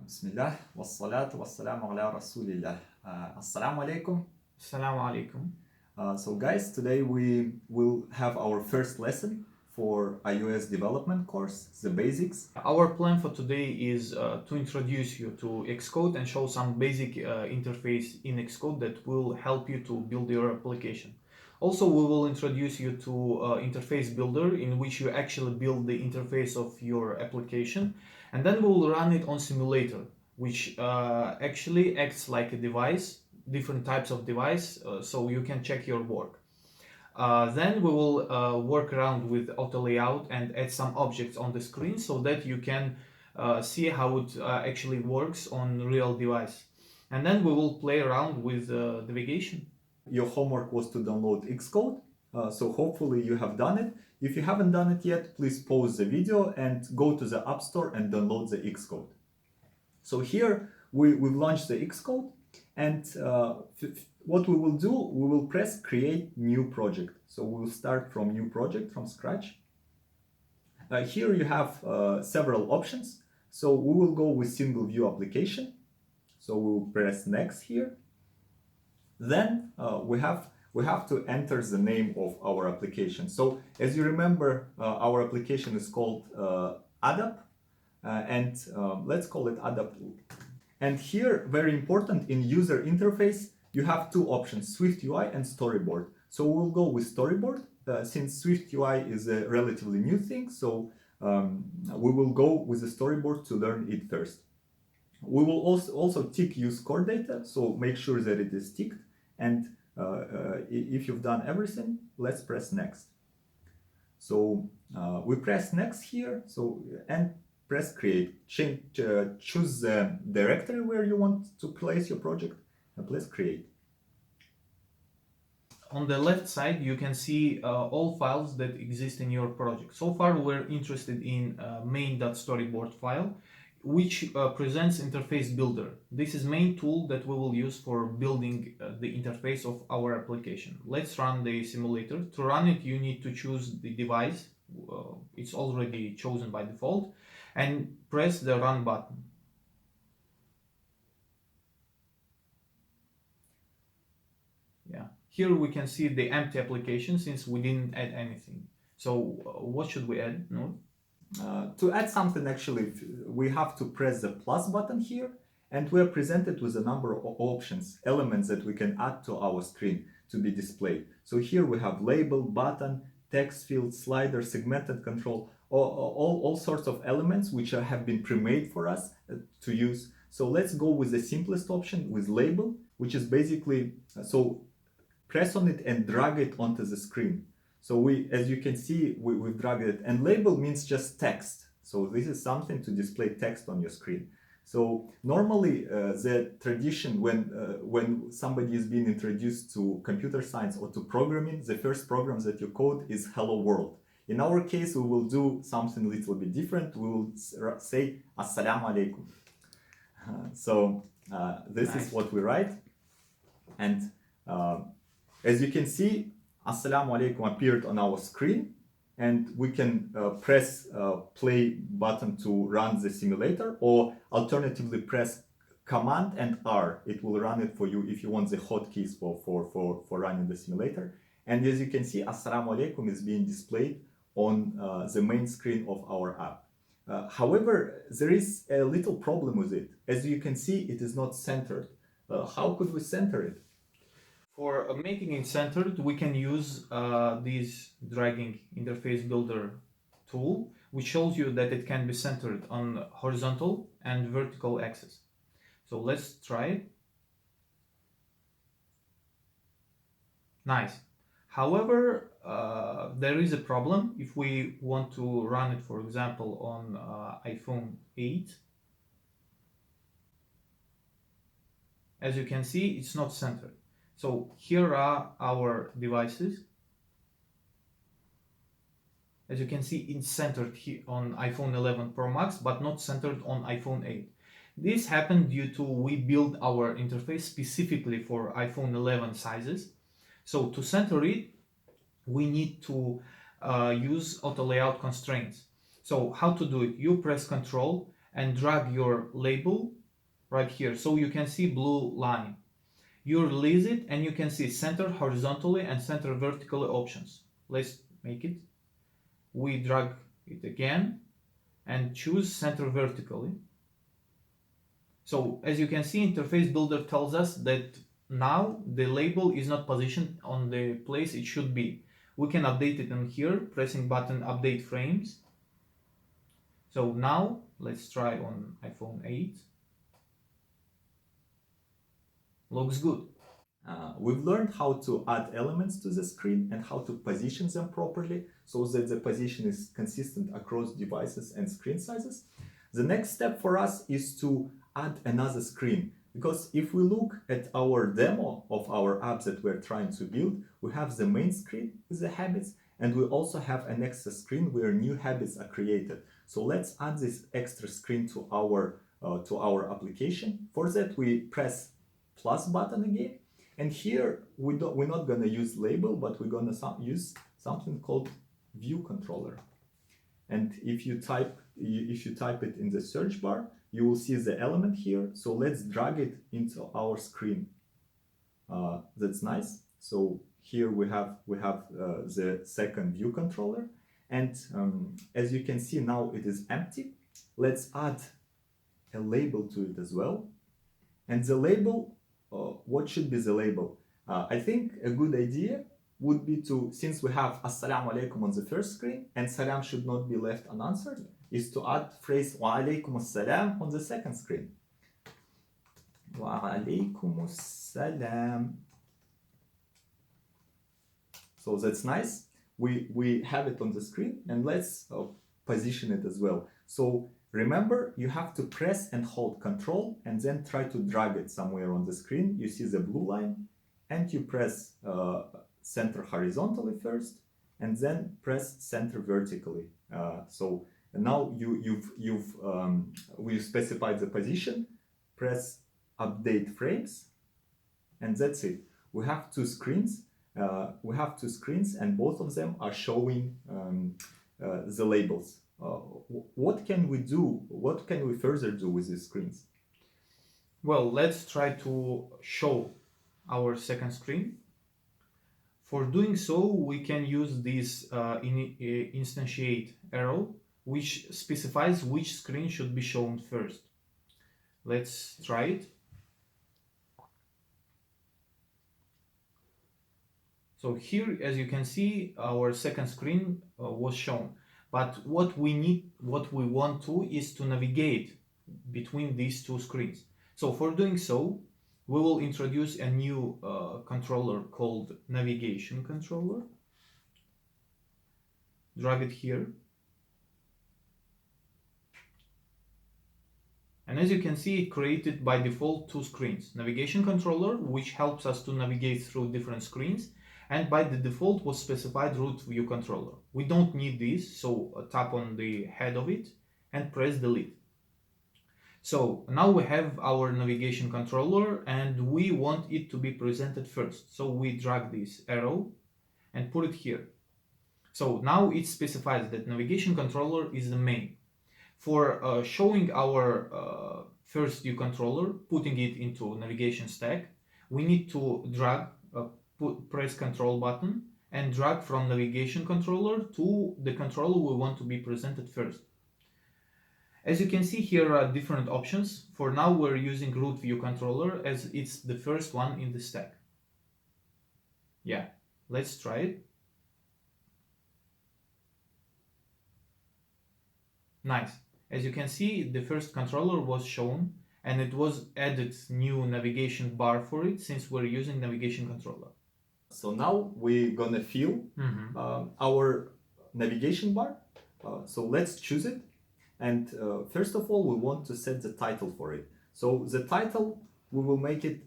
Bismillah, wassalatu wassalamu ala rasulillah. As-salaamu alaikum. Assalamu alaikum. So guys, today we will have our first lesson for iOS development course, the basics. Our plan for today is to introduce you to Xcode and show some basic interface in Xcode that will help you to build your application. Also, we will introduce you to Interface Builder, in which you actually build the interface of your application, and then we will run it on simulator, which actually acts like a device, different types of device, so you can check your work. Then we will work around with auto layout and add some objects on the screen so that you can see how it actually works on real device. And then we will play around with navigation. Your homework was to download Xcode, so hopefully you have done it. If you haven't done it yet, please pause the video and go to the App Store and download the Xcode. So here we've launched the Xcode, and what we will do, we will press create new project. So we will start from new project from scratch. Here you have several options. So we will go with single view application. So we will press next here. Then we have to enter the name of our application. So as you remember, our application is called ADAP, and let's call it ADAP. And here, very important, in user interface, you have two options, Swift UI and Storyboard. So we'll go with Storyboard, since Swift UI is a relatively new thing, so we will go with the Storyboard to learn it first. We will also tick use core data, so make sure that it is ticked. And if you've done everything, let's press next. So we press next here, so and press create. Choose the directory where you want to place your project and press create. On the left side, you can see all files that exist in your project. So far, we're interested in main.storyboard file, which presents Interface Builder. This is main tool that we will use for building the interface of our application. Let's run the simulator. To run it, you need to choose the device. It's already chosen by default, and press the run button. Here we can see the empty application since we didn't add anything. So what should we add? No? To add something, actually, we have to press the plus button here, and we are presented with a number of options, elements that we can add to our screen to be displayed. So here we have label, button, text field, slider, segmented control, all sorts of elements which have been pre-made for us to use. So let's go with the simplest option, with label, which is basically, so press on it and drag it onto the screen. So as you can see, we've dragged it, and label means just text. So this is something to display text on your screen. So normally the tradition when somebody is being introduced to computer science or to programming, the first programs that you code is hello world. In our case, we will do something a little bit different. We will say As-salaamu alaikum. So this is what we write. And as you can see, As-salaamu alaikum appeared on our screen, and we can press play button to run the simulator, or alternatively press Command and R. It will run it for you if you want the hotkeys for running the simulator. And as you can see, As-salaamu alaikum is being displayed on the main screen of our app. However, there is a little problem with it. As you can see, it is not centered. How could we center it? For making it centered, we can use this dragging interface builder tool, which shows you that it can be centered on horizontal and vertical axis. So let's try it. Nice. However, there is a problem if we want to run it, for example, on iPhone 8. As you can see, it's not centered. So here are our devices. As you can see, it's centered here on iPhone 11 Pro Max, but not centered on iPhone 8. This happened due to we build our interface specifically for iPhone 11 sizes. So to center it, we need to use auto layout constraints. So how to do it? You press Control and drag your label right here. So you can see blue line. You release it and you can see center horizontally and center vertically options. Let's make it. We drag it again and choose center vertically. So as you can see, Interface Builder tells us that now the label is not positioned on the place it should be. We can update it in here, pressing button update frames. So now let's try on iPhone 8. Looks good. We've learned how to add elements to the screen and how to position them properly so that the position is consistent across devices and screen sizes. The next step for us is to add another screen, because if we look at our demo of our apps that we're trying to build, we have the main screen with the habits, and we also have an extra screen where new habits are created. So let's add this extra screen to our application. For that, we press plus button again. And here we're not going to use label, but we're going to use something called view controller. And if you type it in the search bar, you will see the element here. So let's drag it into our screen. That's nice. So here we have the second view controller, and as you can see now it is empty. Let's add a label to it as well. And the label. What should be the label? I think a good idea would be to, since we have As-salaamu alaikum on the first screen and salam should not be left unanswered, is to add phrase alaikumussalam on the second screen. Alaikumussalam. So that's nice. We have it on the screen, and let's position it as well. So remember, you have to press and hold Control and then try to drag it somewhere on the screen. You see the blue line, and you press center horizontally first, and then press center vertically. So now we've specified the position. Press update frames, and that's it. We have two screens. And both of them are showing the labels. What can we do? What can we further do with these screens? Well, let's try to show our second screen. For doing so, we can use this instantiate arrow, which specifies which screen should be shown first. Let's try it. So here, as you can see, our second screen was shown. But what we want to is to navigate between these two screens. So for doing so, we will introduce a new controller called navigation controller. Drag it here. And as you can see, it created by default two screens. Navigation controller, which helps us to navigate through different screens, and by the default was specified root view controller. We don't need this, so tap on the head of it and press delete. So now we have our navigation controller and we want it to be presented first. So we drag this arrow and put it here. So now it specifies that navigation controller is the main. For showing our first view controller, putting it into navigation stack, we need to drag press Control button and drag from navigation controller to the controller we want to be presented first. As you can see, here are different options. For now, we're using root view controller as it's the first one in the stack. Yeah, let's try it. Nice. As you can see, the first controller was shown and it was added new navigation bar for it since we're using navigation controller. So now we're gonna fill our navigation bar. So let's choose it. And first of all, we want to set the title for it. So the title, we will make it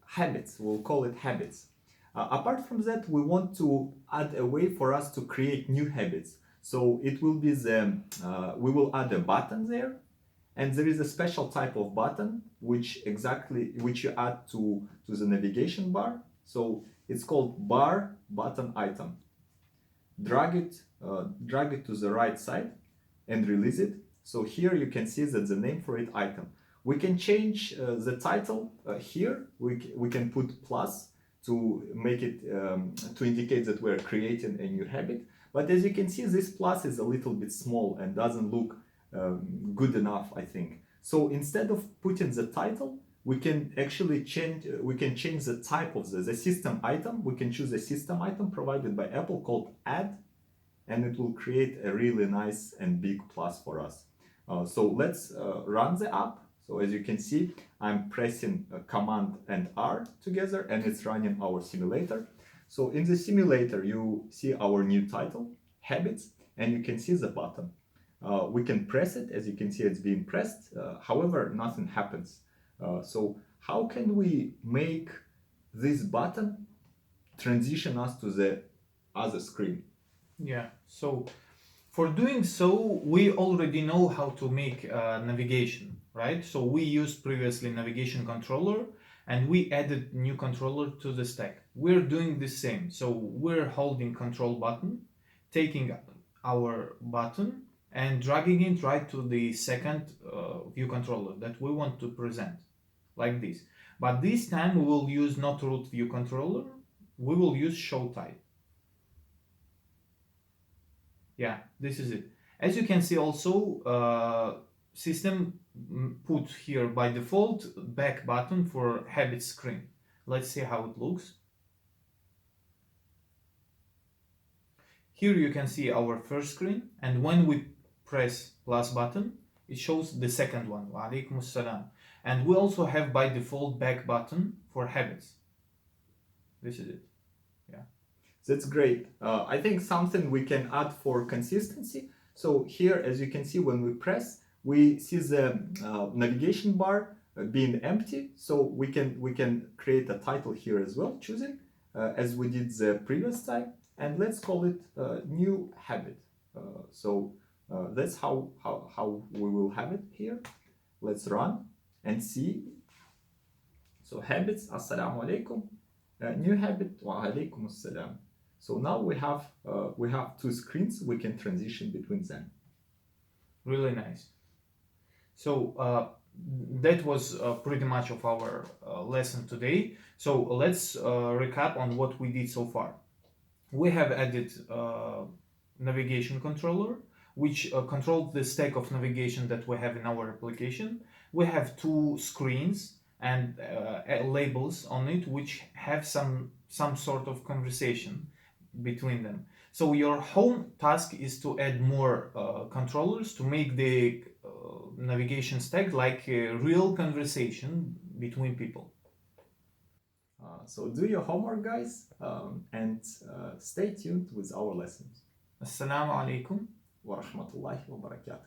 habits. We'll call it habits. Apart from that, we want to add a way for us to create new habits. So it will be we will add a button there. And there is a special type of button which you add to the navigation bar. So it's called bar button item. Drag it to the right side and release it. So here you can see that the name for it item. We can change the title here. We can put plus to make it to indicate that we're creating a new habit. But as you can see, this plus is a little bit small and doesn't look good enough, I think. So instead of putting the title, we can actually change. We can change the type of the system item. We can choose a system item provided by Apple called add, and it will create a really nice and big plus for us. So let's run the app. So as you can see, I'm pressing Command and R together, and it's running our simulator. So in the simulator, you see our new title, habits, and you can see the button. We can press it. As you can see, it's being pressed. However, nothing happens. So how can we make this button transition us to the other screen? Yeah, so for doing so, we already know how to make navigation, right? So we used previously navigation controller and we added new controller to the stack. We're doing the same. So we're holding control button, taking our button and dragging it right to the second view controller that we want to present, like this. But this time we will use not root view controller, we will use show type. Yeah, this is it. As you can see also, system put here by default back button for habit screen. Let's see how it looks. Here you can see our first screen, and when we press plus button, it shows the second one, alaikumussalam. And we also have by default back button for habits. This is it. Yeah. That's great. I think something we can add for consistency. So here, as you can see, when we press, we see the navigation bar being empty. So we can create a title here as well, choosing as we did the previous time, and let's call it new habit. So that's how we will have it here. Let's run and see. So habits, As-salaamu alaikum. New habit, alaikumussalam. So now we have two screens. We can transition between them. Really nice. So that was pretty much of our lesson today. So let's recap on what we did so far. We have added navigation controller, which controls the stack of navigation that we have in our application. We have two screens and labels on it, which have some sort of conversation between them. So your home task is to add more controllers to make the navigation stack like a real conversation between people. So do your homework, guys, and stay tuned with our lessons. As-salaamu alaikum wa rahmatullahi wa barakatuh.